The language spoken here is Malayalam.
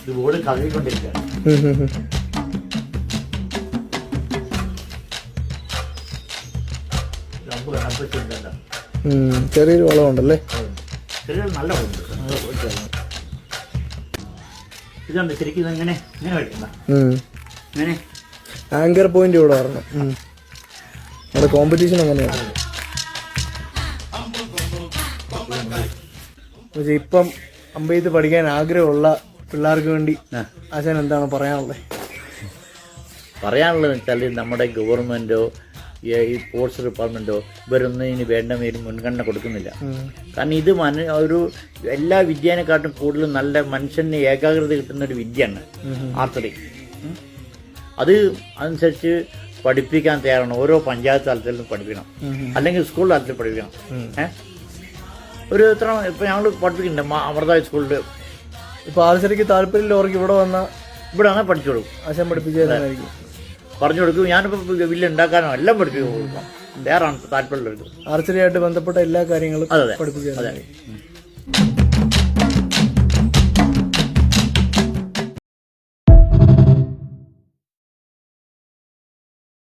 ഇത് ബോർഡ് കറങ്ങിക്കൊണ്ടിരിക്കുകയാണ്. ചെറിയൊരു വളമുണ്ടല്ലേ? ചെറിയ നല്ല വളമുണ്ട്. ഇതുണ്ട് ശരിക്കും ഇങ്ങനെ ഇങ്ങനെ വയ്ക്കണ്ട, ഇങ്ങനെ ആങ്കർ പോയിന്റ് ഇവിടെ വരണം. നമ്മുടെ കോമ്പറ്റീഷൻ അങ്ങനെയാണ്. ഇപ്പം അമ്പെയ്ത്ത് പഠിക്കാൻ ആഗ്രഹമുള്ള പിള്ളേർക്ക് വേണ്ടി ആശാൻ എന്താണ് പറയാനുള്ളത്? പറയാനുള്ളതെന്ന് വെച്ചാൽ നമ്മുടെ ഗവൺമെൻറ്റോ ഈ സ്പോർട്സ് ഡിപ്പാർട്ട്മെൻറ്റോ ഇവരൊന്നും ഇതിന് വേണ്ട പേര് മുൻഗണന കൊടുക്കുന്നില്ല. കാരണം ഇത് ഒരു എല്ലാ വിദ്യേനെക്കാട്ടും കൂടുതൽ നല്ല മനുഷ്യന് ഏകാഗ്രത കിട്ടുന്ന ഒരു വിദ്യയാണ് ആർച്ചറി. അത് അനുസരിച്ച് പഠിപ്പിക്കാൻ തയ്യാറാണ്. ഓരോ പഞ്ചായത്ത് തലത്തിലും പഠിപ്പിക്കണം, അല്ലെങ്കിൽ സ്കൂൾ തലത്തിൽ പഠിപ്പിക്കണം. ഒരു ഇത്ര ഇപ്പം ഞങ്ങൾ പഠിപ്പിക്കുന്നുണ്ട് അമൃത സ്കൂളിൽ. ഇപ്പോൾ ആർച്ചറിക്ക് താല്പര്യമുള്ളവർക്ക് ഇവിടെ വന്നാൽ ഇവിടെ അങ്ങനെ പഠിച്ചു കൊടുക്കും. ആശാൻ പഠിപ്പിച്ചു തരാനായിരിക്കും പറഞ്ഞു കൊടുക്കും. ഞാനിപ്പോൾ വലിയ ഉണ്ടാക്കാനോ എല്ലാം പഠിപ്പിച്ചു കൊടുക്കാം. വേറാണ് താല്പര്യമുള്ളത്. ആർച്ചറിയായിട്ട് ബന്ധപ്പെട്ട എല്ലാ കാര്യങ്ങളും അതെ പഠിപ്പിച്ചു അതെ.